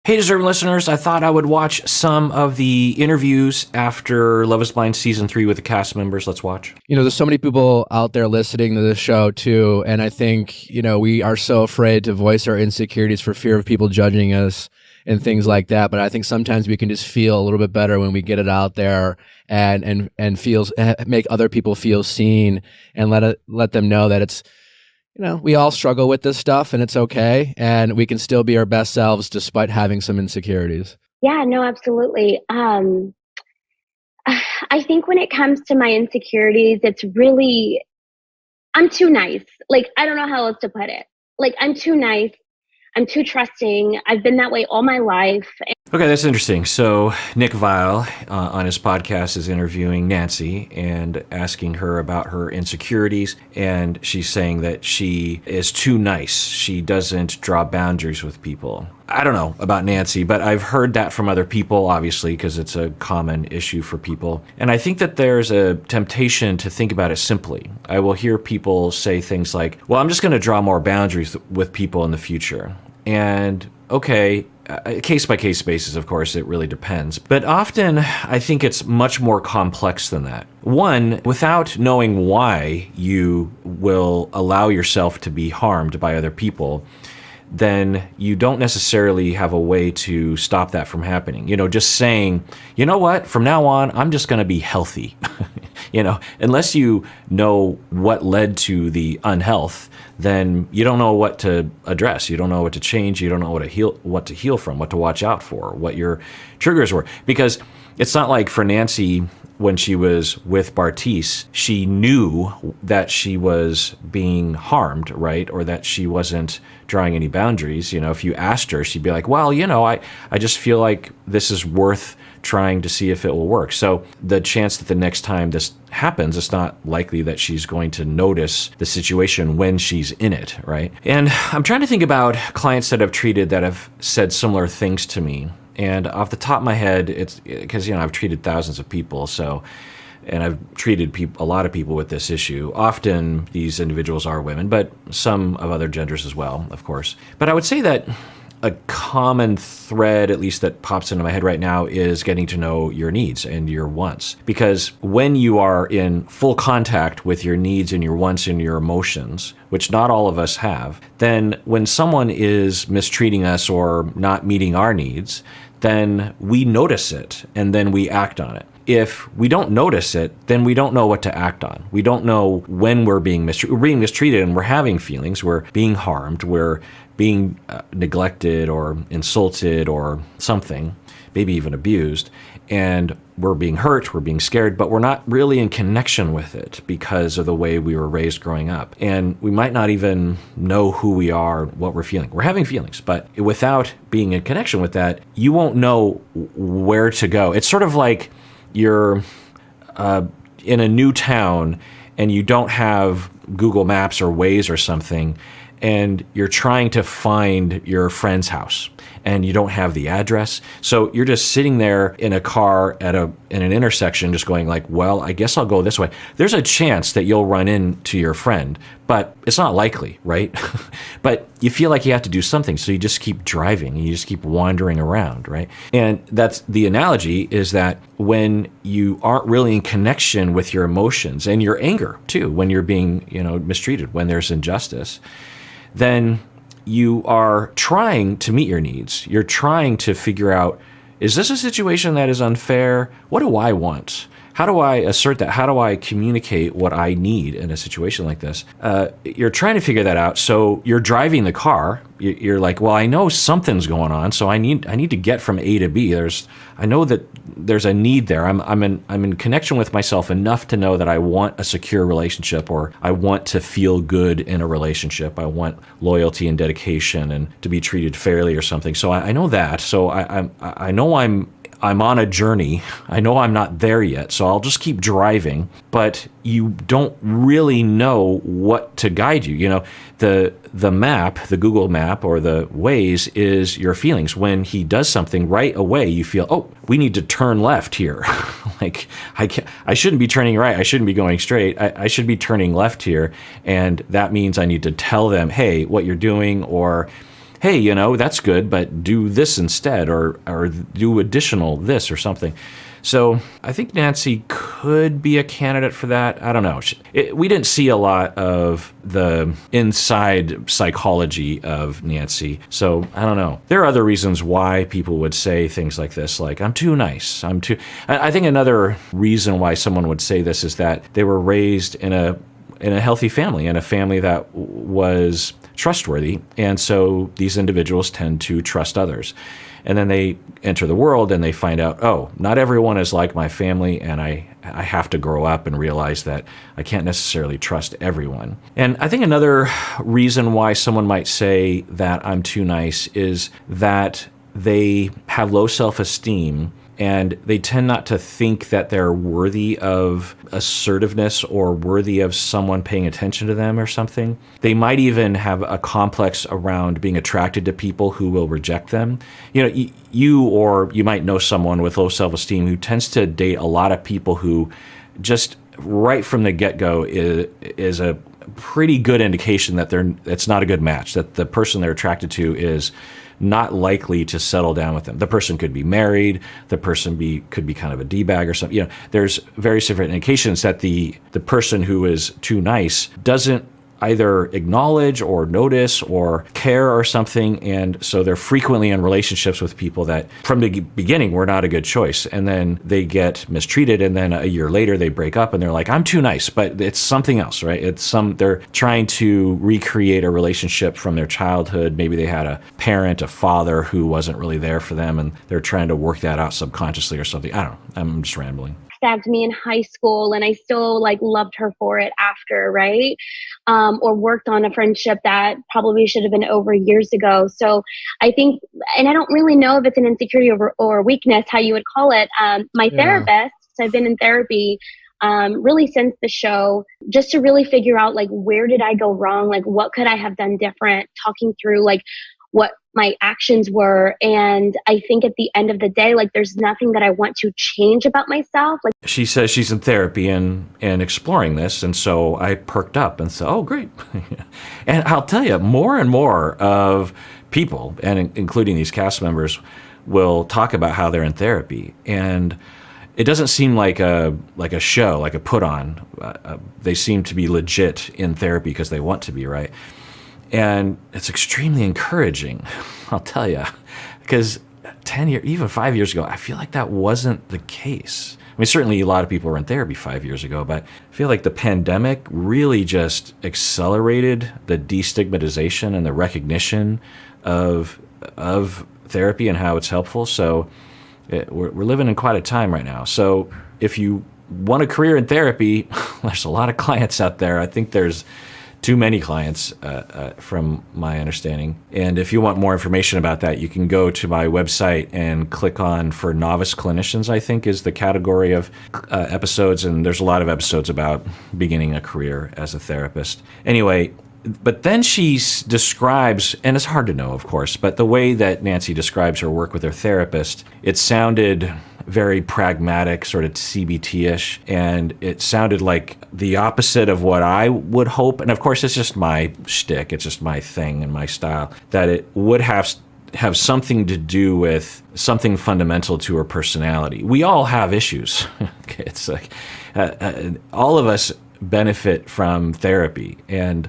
Hey, deserving listeners, I thought I would watch some of the interviews after Love is Blind Season 3 with the cast members. Let's watch. There's so many people out there listening to this show too. And I think, we are so afraid to voice our insecurities for fear of people judging us and things like that. But I think sometimes we can just feel a little bit better when we get it out there and make other people feel seen and let them know that it's, we all struggle with this stuff and it's okay. And we can still be our best selves despite having some insecurities. Yeah, no, absolutely. I think when it comes to my insecurities, it's really, I'm too nice. I don't know how else to put it. I'm too nice. I'm too trusting. I've been that way all my life. Okay, that's interesting. So Nick Vile on his podcast is interviewing Nancy and asking her about her insecurities. And she's saying that she is too nice. She doesn't draw boundaries with people. I don't know about Nancy, but I've heard that from other people, obviously, because it's a common issue for people. And I think that there's a temptation to think about it simply. I will hear people say things like, well, I'm just going to draw more boundaries with people in the future. And okay, case-by-case basis, of course, it really depends. But often, I think it's much more complex than that. One, without knowing why you will allow yourself to be harmed by other people, then you don't necessarily have a way to stop that from happening. Just saying, you know what, from now on, I'm just going to be healthy. Unless you know what led to the unhealth, then you don't know what to address. You don't know what to change. You don't know what to heal from, what to watch out for, what your triggers were. Because it's not like for Nancy, when she was with Bartice, she knew that she was being harmed, right? Or that she wasn't drawing any boundaries. If you asked her, she'd be like, well, I just feel like this is worth trying to see if it will work. So the chance that the next time this happens, it's not likely that she's going to notice the situation when she's in it, right? And I'm trying to think about clients that I've treated that have said similar things to me. And off the top of my head, it's because, I've treated thousands of people, and I've treated a lot of people with this issue. Often these individuals are women, but some of other genders as well, of course. But I would say that a common thread, at least that pops into my head right now, is getting to know your needs and your wants. Because when you are in full contact with your needs and your wants and your emotions, which not all of us have, then when someone is mistreating us or not meeting our needs, then we notice it and then we act on it. If we don't notice it, then we don't know what to act on. We don't know when we're being mistreated. We're being mistreated and we're having feelings. We're being harmed. We're being neglected or insulted or something, maybe even abused. And we're being hurt, we're being scared, but we're not really in connection with it because of the way we were raised growing up. And we might not even know who we are, what we're feeling. We're having feelings, but without being in connection with that, you won't know where to go. It's sort of like you're in a new town and you don't have Google Maps or Waze or something, and you're trying to find your friend's house and you don't have the address. So you're just sitting there in a car in an intersection just going like, well, I guess I'll go this way. There's a chance that you'll run into your friend, but it's not likely, right? But you feel like you have to do something, so you just keep driving and you just keep wandering around, right? And that's the analogy, is that when you aren't really in connection with your emotions and your anger too, when you're being, mistreated, when there's injustice, then you are trying to meet your needs. You're trying to figure out, is this a situation that is unfair? What do I want? How do I assert that? How do I communicate what I need in a situation like this? You're trying to figure that out. So you're driving the car. You're like, well, I know something's going on, so I need to get from A to B. I know that there's a need there. I'm in connection with myself enough to know that I want a secure relationship, or I want to feel good in a relationship. I want loyalty and dedication and to be treated fairly or something. So I know that. So I know I'm on a journey. I know I'm not there yet, so I'll just keep driving. But you don't really know what to guide you. The map, the Google map or the Waze, is your feelings. When he does something, right away you feel, oh, we need to turn left here. Like I shouldn't be turning right. I shouldn't be going straight. I should be turning left here. And that means I need to tell them, hey, what you're doing, or hey, that's good, but do this instead, or do additional this or something. So I think Nancy could be a candidate for that. I don't know. We didn't see a lot of the inside psychology of Nancy. So I don't know. There are other reasons why people would say things like this, like, I'm too nice. I think another reason why someone would say this is that they were raised in a healthy family, in a family that was trustworthy. And so these individuals tend to trust others. And then they enter the world and they find out, oh, not everyone is like my family, and I have to grow up and realize that I can't necessarily trust everyone. And I think another reason why someone might say that I'm too nice is that they have low self-esteem, and they tend not to think that they're worthy of assertiveness or worthy of someone paying attention to them or something. They might even have a complex around being attracted to people who will reject them. You might know someone with low self-esteem who tends to date a lot of people who just right from the get-go is a pretty good indication that it's not a good match, that the person they're attracted to is not likely to settle down with them. The person could be married, the person could be kind of a D-bag or something. There's various different indications that the person who is too nice doesn't either acknowledge or notice or care or something, and so they're frequently in relationships with people that from the beginning were not a good choice, and then they get mistreated, and then a year later they break up and they're like, I'm too nice, but it's something else, right? They're trying to recreate a relationship from their childhood. Maybe they had a parent, a father who wasn't really there for them, and they're trying to work that out subconsciously or something. I don't know. I'm just rambling. Stabbed me in high school, and I still loved her for it after, right? Or worked on a friendship that probably should have been over years ago. So I think, and I don't really know if it's an insecurity or weakness, how you would call it. My therapist, so I've been in therapy really since the show, just to really figure out where did I go wrong? What could I have done different? Talking through what my actions were. And I think at the end of the day, there's nothing that I want to change about myself. She says she's in therapy and exploring this. And so I perked up and said, oh, great. And I'll tell you, more and more of people, and including these cast members, will talk about how they're in therapy. And it doesn't seem like a show, like a put on. They seem to be legit in therapy because they want to be, right? And it's extremely encouraging, I'll tell you, because 10 years, even 5 years ago, I feel like that wasn't the case. I mean, certainly a lot of people were in therapy 5 years ago, but I feel like the pandemic really just accelerated the destigmatization and the recognition of therapy and how it's helpful. So we're living in quite a time right now. So if you want a career in therapy, there's a lot of clients out there. I think there's too many clients, from my understanding. And if you want more information about that, you can go to my website and click on for novice clinicians, I think is the category of episodes. And there's a lot of episodes about beginning a career as a therapist. Anyway, but then she describes, and it's hard to know, of course, but the way that Nancy describes her work with her therapist, it sounded very pragmatic, sort of CBT-ish, and it sounded like the opposite of what I would hope. And of course, it's just my shtick, it's just my thing and my style, that it would have something to do with something fundamental to her personality. We all have issues. It's like all of us benefit from therapy, and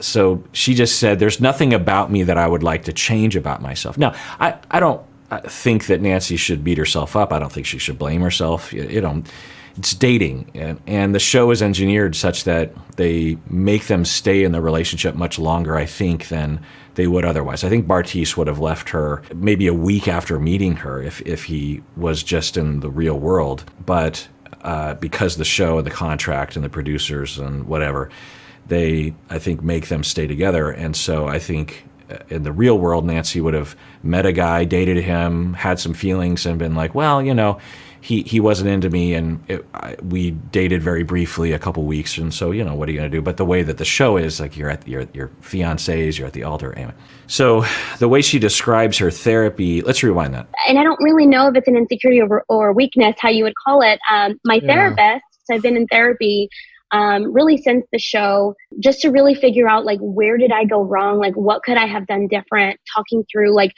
so she just said, there's nothing about me that I would like to change about myself. Now, I don't think that Nancy should beat herself up. I don't think she should blame herself. It's dating, and the show is engineered such that they make them stay in the relationship much longer, I think, than they would otherwise. I think Bartise would have left her maybe a week after meeting her if he was just in the real world. But because the show and the contract and the producers and whatever, they, I think, make them stay together. And so I think in the real world, Nancy would have met a guy, dated him, had some feelings, and been like, well, he wasn't into me, and we dated very briefly, a couple weeks, and so, what are you going to do? But the way that the show is, you're at your fiancés, you're at the altar. Anyway. So the way she describes her therapy, let's rewind that. And I don't really know if it's an insecurity or weakness, how you would call it. My therapist, so I've been in therapy really since the show, just to really figure out like where did I go wrong, like what could I have done different, talking through like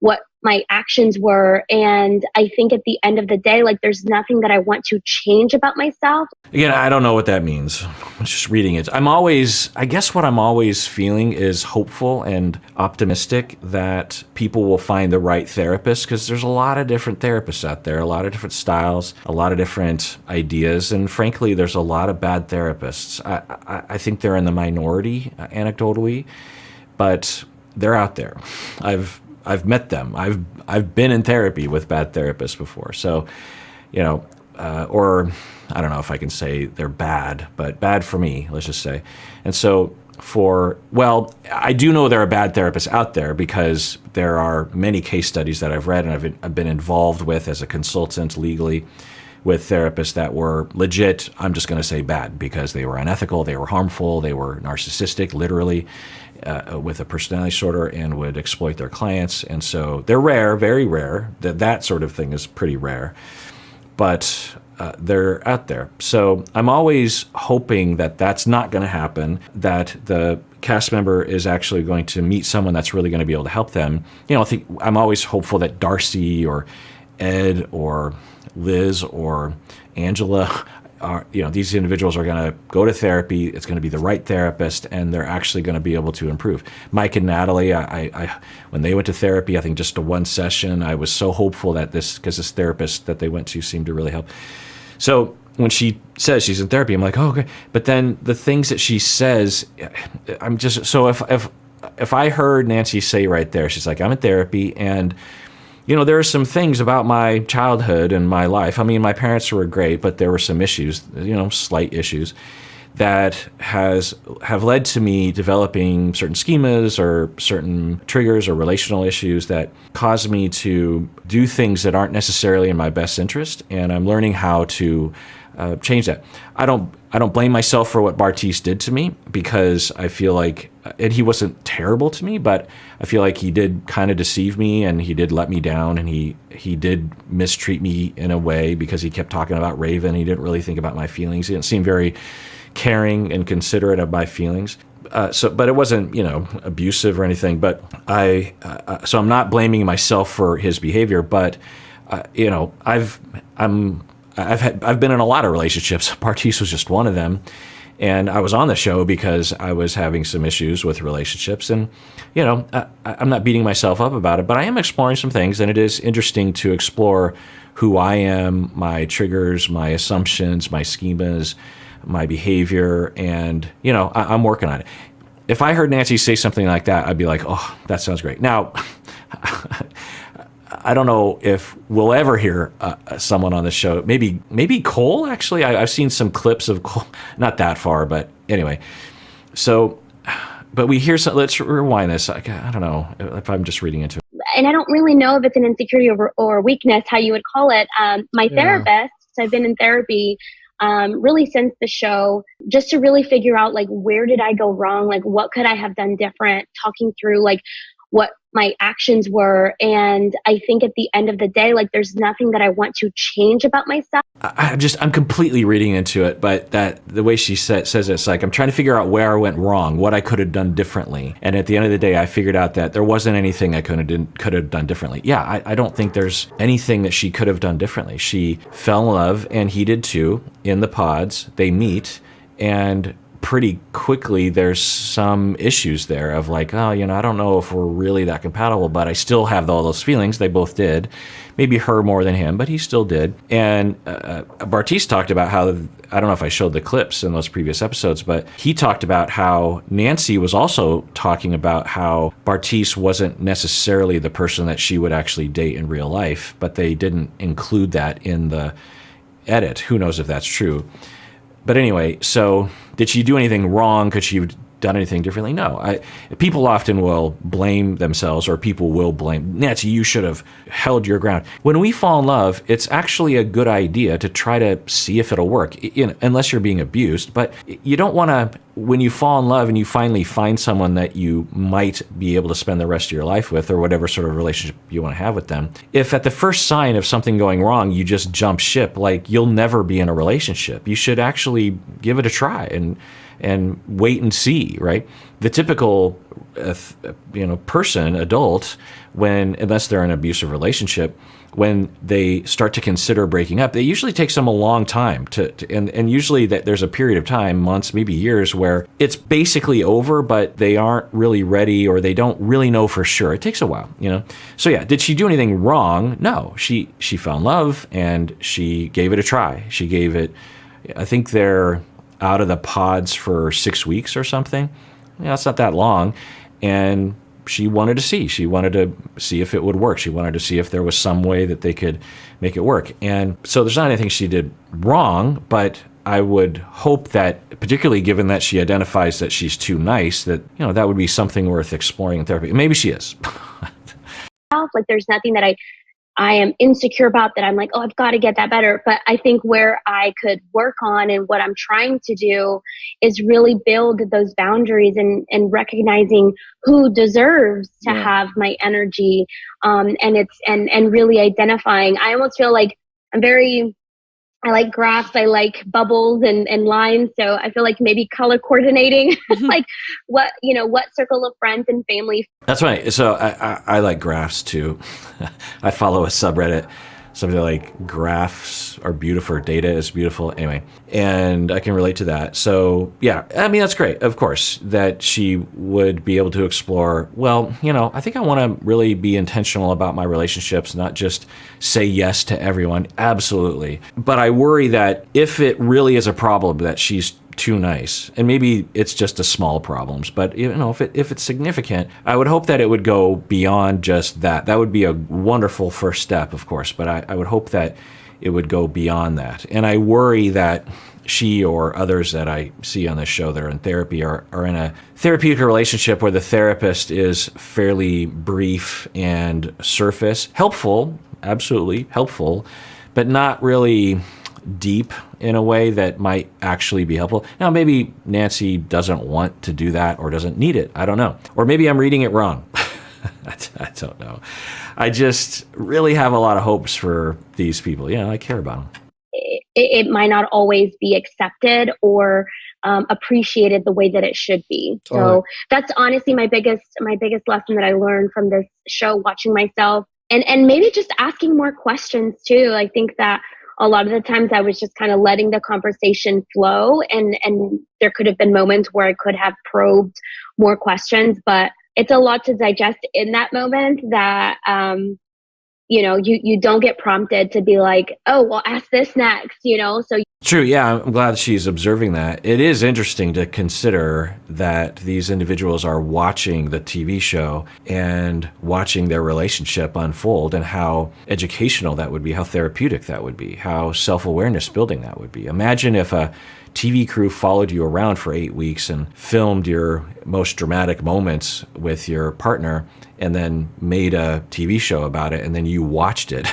what my actions were. And I think at the end of the day, like there's nothing that I want to change about myself. Again, I don't know what that means. I'm just reading it. I guess what I'm always feeling is hopeful and optimistic that people will find the right therapist, because there's a lot of different therapists out there, a lot of different styles, a lot of different ideas. And frankly, there's a lot of bad therapists. I think they're in the minority, anecdotally, but they're out there. I've met them. I've been in therapy with bad therapists before. So, or I don't know if I can say they're bad, but bad for me, let's just say. And so I do know there are bad therapists out there, because there are many case studies that I've read and I've been involved with as a consultant legally with therapists that were legit, I'm just going to say bad, because they were unethical, they were harmful, they were narcissistic, literally, with a personality disorder, and would exploit their clients. And so they're rare, very rare. That sort of thing is pretty rare. But they're out there. So I'm always hoping that that's not going to happen, that the cast member is actually going to meet someone that's really going to be able to help them. I'm always hopeful that Darcy or Ed or Liz or Angela these individuals are going to go to therapy. It's going to be the right therapist, and they're actually going to be able to improve. Mike and Natalie, I when they went to therapy, I think just to one session, I was so hopeful that because this therapist that they went to seemed to really help. So when she says she's in therapy, I'm like, oh, okay. But then the things that she says, I'm just, so if I heard Nancy say right there, she's like, I'm in therapy, and there are some things about my childhood and my life. I mean, my parents were great, but there were some issues, slight issues, that have led to me developing certain schemas or certain triggers or relational issues that cause me to do things that aren't necessarily in my best interest. And I'm learning how to change that. I don't blame myself for what Bartise did to me, because I feel like, and he wasn't terrible to me, but I feel like he did kind of deceive me, and he did let me down, and he did mistreat me in a way, because he kept talking about Raven. He didn't really think about my feelings. He didn't seem very caring and considerate of my feelings. But it wasn't, abusive or anything. But so I'm not blaming myself for his behavior, but I've been in a lot of relationships. Bartise was just one of them. And I was on the show because I was having some issues with relationships. And, I'm not beating myself up about it, but I am exploring some things. And it is interesting to explore who I am, my triggers, my assumptions, my schemas, my behavior. And, I'm working on it. If I heard Nancy say something like that, I'd be like, oh, that sounds great. Now, I don't know if we'll ever hear someone on the show. Maybe Cole, actually. I've seen some clips of Cole, not that far, but anyway. So, but we hear some, let's rewind this. I don't know if I'm just reading into it. And I don't really know if it's an insecurity or weakness, how you would call it. My therapist, so I've been in therapy really since the show, just to really figure out like where did I go wrong? Like what could I have done different? Talking through like what my actions were. And I think at the end of the day, like there's nothing that I want to change about myself. I'm completely reading into it, but that the way she says it's like, I'm trying to figure out where I went wrong, what I could have done differently. And at the end of the day, I figured out that there wasn't anything I could have done differently. Yeah, I don't think there's anything that she could have done differently. She fell in love, and he did too, in the pods. They meet, and pretty quickly there's some issues there of like, oh, I don't know if we're really that compatible, but I still have all those feelings. They both did. Maybe her more than him, but he still did. And Bartise talked about how, I don't know if I showed the clips in those previous episodes, but he talked about how Nancy was also talking about how Bartise wasn't necessarily the person that she would actually date in real life, but they didn't include that in the edit. Who knows if that's true? But anyway, so did she do anything wrong? Could she have done anything differently? No. People often will blame themselves, or people will blame, Nancy, you should have held your ground. When we fall in love, it's actually a good idea to try to see if it'll work, unless you're being abused. But you don't want to, when you fall in love and you finally find someone that you might be able to spend the rest of your life with, or whatever sort of relationship you want to have with them, if at the first sign of something going wrong, you just jump ship, like, you'll never be in a relationship. You should actually give it a try and wait and see, right? The typical person, adult, unless they're in an abusive relationship, when they start to consider breaking up, it usually takes them a long time and usually that there's a period of time, months, maybe years, where it's basically over, but they aren't really ready, or they don't really know for sure. It takes a while, So yeah, did she do anything wrong? No, she fell in love and she gave it a try. She gave it, I think they're out of the pods for 6 weeks or something. It's not that long. And she wanted to see if it would work. She wanted to see if there was some way that they could make it work. And so there's not anything she did wrong, but I would hope that, particularly given that she identifies that she's too nice, that, that would be something worth exploring in therapy. Maybe she is. Like, there's nothing that I am insecure about that I'm like, oh, I've got to get that better. But I think where I could work on, and what I'm trying to do, is really build those boundaries and recognizing who deserves to have my energy. And really identifying. I almost feel like I like graphs, I like bubbles and lines. So I feel like maybe color coordinating, like what circle of friends and family. That's right. So I like graphs too. I follow a subreddit, something like graphs are beautiful, or data is beautiful. Anyway, and I can relate to that. So yeah, I mean, that's great. Of course, that she would be able to explore, well, I think I want to really be intentional about my relationships, not just say yes to everyone. Absolutely. But I worry that if it really is a problem that she's too nice, and maybe it's just a small problems, but if it's significant, I would hope that it would go beyond just that. That would be a wonderful first step, of course, but I would hope that it would go beyond that. And I worry that she or others that I see on this show that are in therapy are in a therapeutic relationship where the therapist is fairly brief and surface, helpful, absolutely helpful, but not really deep in a way that might actually be helpful. Now, maybe Nancy doesn't want to do that or doesn't need it. I don't know. Or maybe I'm reading it wrong. I don't know. I just really have a lot of hopes for these people. I care about them. It might not always be accepted or appreciated the way that it should be. So that's honestly my biggest lesson that I learned from this show, watching myself, and maybe just asking more questions too. I think that a lot of the times I was just kind of letting the conversation flow, and there could have been moments where I could have probed more questions, but it's a lot to digest in that moment that, you don't get prompted to be like, oh, well, ask this next, so. True. Yeah. I'm glad she's observing that. It is interesting to consider that these individuals are watching the TV show and watching their relationship unfold, and how educational that would be, how therapeutic that would be, how self-awareness building that would be. Imagine if a TV crew followed you around for 8 weeks and filmed your most dramatic moments with your partner, and then made a TV show about it, and then you watched it.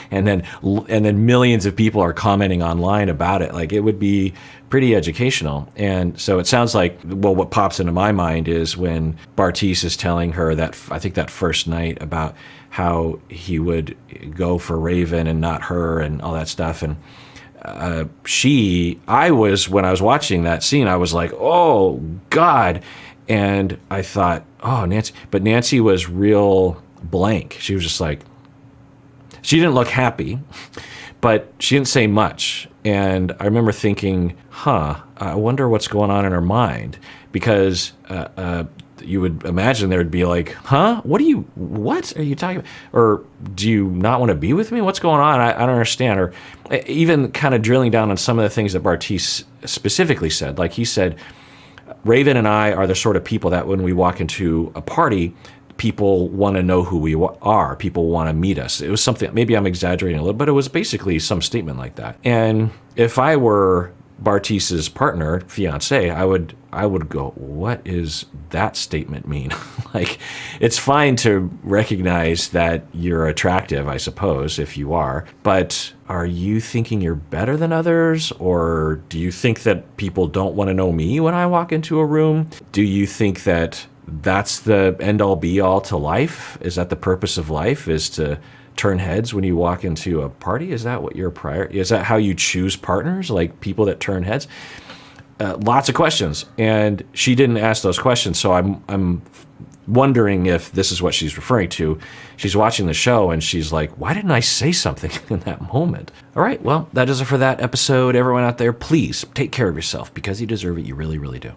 and then millions of people are commenting online about it. Like, it would be pretty educational. And so it sounds like, well, what pops into my mind is when Bartise is telling her that, I think that first night, about how he would go for Raven and not her and all that stuff. And when I was watching that scene, I was like, oh God. And I thought, oh, Nancy, but Nancy was real blank. She was just like, she didn't look happy, but she didn't say much. And I remember thinking, I wonder what's going on in her mind, because you would imagine there would be like, what are you talking about? Or do you not want to be with me? What's going on? I don't understand. Or even kind of drilling down on some of the things that Bartise specifically said. Like, he said, Raven and I are the sort of people that when we walk into a party, people want to know who we are. People want to meet us. It was something, maybe I'm exaggerating a little, but it was basically some statement like that. And if I were Bartis's partner, fiance, I would go, what is that statement mean? Like, it's fine to recognize that you're attractive, I suppose, if you are, but are you thinking you're better than others? Or do you think that people don't want to know me when I walk into a room? Do you think that that's the end all be all to life? Is that the purpose of life, is to turn heads when you walk into a party? Is that what your is that how you choose partners, like people that turn heads? Lots of questions, and she didn't ask those questions. So I'm wondering if this is what she's referring to. She's watching the show and she's like, why didn't I say something in that moment? All right, well, that does it for that episode. Everyone out there, please take care of yourself because you deserve it. You really, really do.